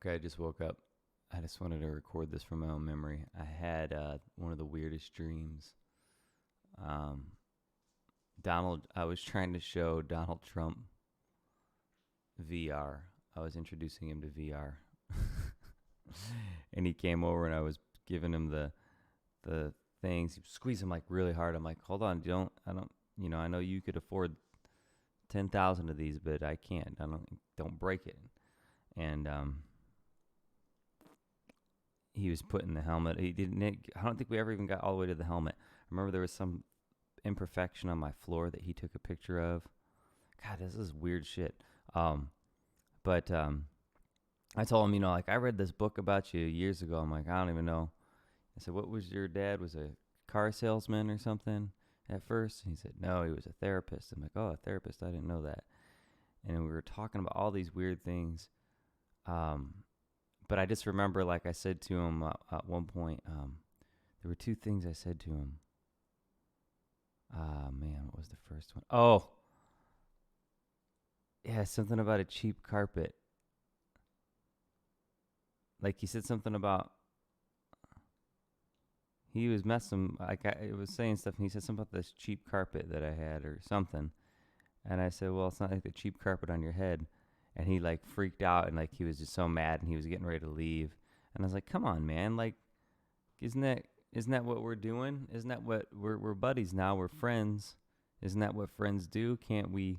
Okay, I just woke up. I just wanted to record this from my own memory. I had one of the weirdest dreams. Um, I was trying to show Donald Trump VR. I was introducing him to VR, and he came over, and I was giving him the things. He was squeezing like really hard. I'm like, hold on, I don't, I know you could afford 10,000 of these, but I can't. Don't break it. And he was putting the helmet. He didn't. I don't think we ever even got all the way to the helmet. I remember there was some imperfection on my floor that he took a picture of. God, this is weird shit. But I told him, like I read this book about you years ago. I'm like, I don't even know. I said, what was your dad? Was a car salesman or something at first? And he said, no, he was a therapist. I'm like, oh, a therapist. I didn't know that. And we were talking about all these weird things. But I just remember, like I said to him at one point, there were two things I said to him. Man, what was the first one? Oh, yeah, something about a cheap carpet. Like he said something about he was messing. Like I was saying stuff, and he said something about this cheap carpet that I had or something. And I said, well, it's not like the cheap carpet on your head. And he like freaked out and like he was just so mad and he was getting ready to leave. And I was like, come on, man, like isn't that what we're doing? Isn't that what we're buddies now? We're friends. Isn't that what friends do? Can't we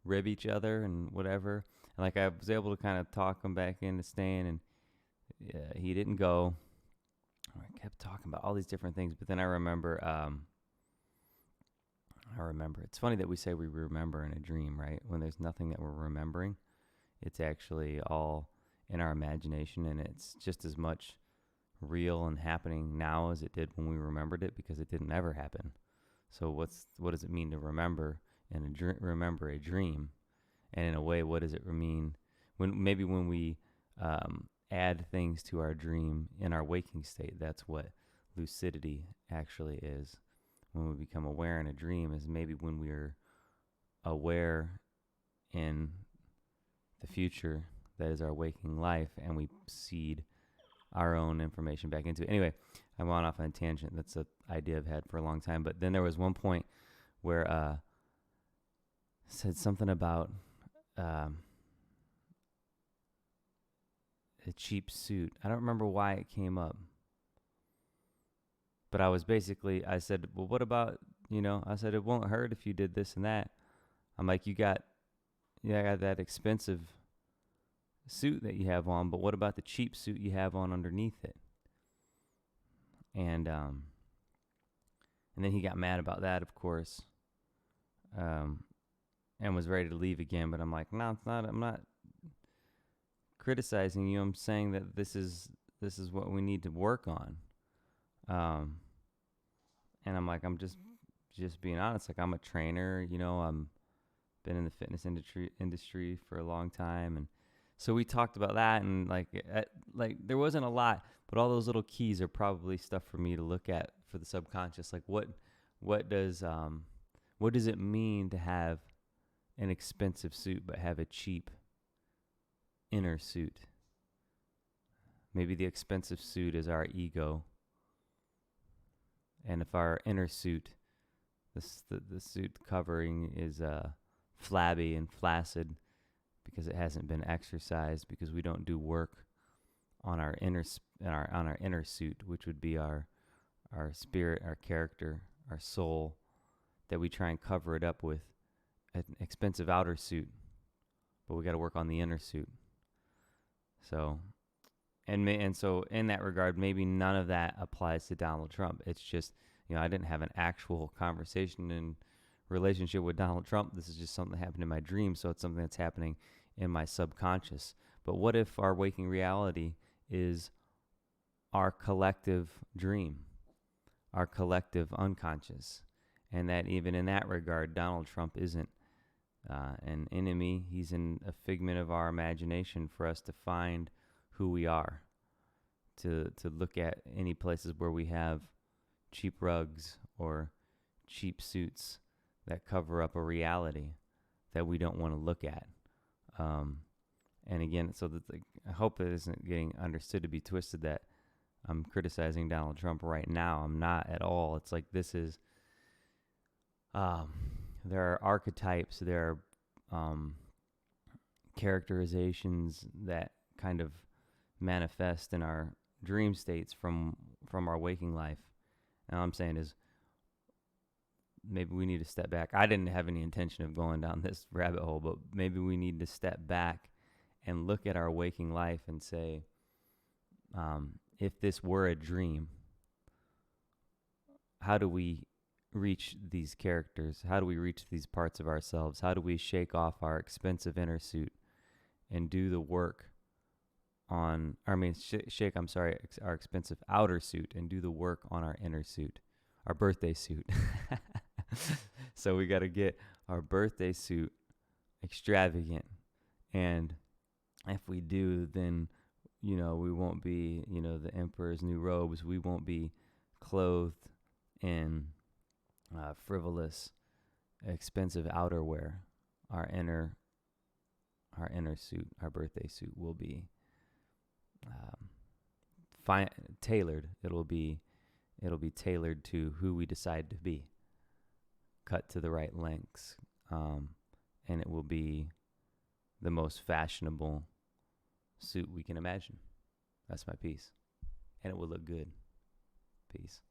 rib each other and whatever? And like I was able to kind of talk him back into staying, and he didn't go. I kept talking about all these different things, but then I remember. It's funny that we say we remember in a dream, right? When there's nothing that we're remembering, it's actually all in our imagination, and it's just as much real and happening now as it did when we remembered it, because it didn't ever happen. So what does it mean to remember and remember a dream? And in a way, what does it mean when we add things to our dream in our waking state? That's what lucidity actually is. When we become aware in a dream is maybe when we're aware in the future, that is our waking life, and we seed our own information back into it. Anyway, I went off on a tangent. That's an idea I've had for a long time. But then there was one point where said something about a cheap suit. I don't remember why it came up. But I said, well, what about, I said, it won't hurt if you did this and that. I'm like, I got that expensive suit that you have on, but what about the cheap suit you have on underneath it? And then he got mad about that, of course, and was ready to leave again. But I'm like, no, it's not. I'm not criticizing you. I'm saying that this is what we need to work on. And I'm like, I'm just being honest. Like, I'm a trainer, I'm been in the fitness industry for a long time. And so we talked about that, and like there wasn't a lot, but all those little keys are probably stuff for me to look at for the subconscious. Like what does it mean to have an expensive suit but have a cheap inner suit? Maybe the expensive suit is our ego. And if our inner suit, the suit covering is flabby and flaccid because it hasn't been exercised, because we don't do work on our inner suit, which would be our spirit, our character, our soul, that we try and cover it up with an expensive outer suit, but we got to work on the inner suit. So. And so in that regard, maybe none of that applies to Donald Trump. It's just, I didn't have an actual conversation in relationship with Donald Trump. This is just something that happened in my dream, so it's something that's happening in my subconscious. But what if our waking reality is our collective dream, our collective unconscious, and that even in that regard, Donald Trump isn't an enemy. He's a figment of our imagination for us to find who we are, to look at any places where we have cheap rugs or cheap suits that cover up a reality that we don't want to look at. And again, so that I hope it isn't getting understood to be twisted that I'm criticizing Donald Trump right now. I'm not at all. It's like this is, there are archetypes, there are characterizations that kind of manifest in our dream states from our waking life. And all I'm saying is maybe we need to step back. I didn't have any intention of going down this rabbit hole, but maybe we need to step back and look at our waking life and say, if this were a dream, how do we reach these characters? How do we reach these parts of ourselves? How do we shake off our expensive inner suit and do the work on, our expensive outer suit and do the work on our inner suit, our birthday suit. So we got to get our birthday suit extravagant. And if we do, then, we won't be, the emperor's new robes. We won't be clothed in frivolous, expensive outerwear. Our inner suit, our birthday suit, will be tailored. It'll be tailored to who we decide to be, cut to the right lengths, and it will be the most fashionable suit we can imagine. That's my piece, and it will look good. Peace.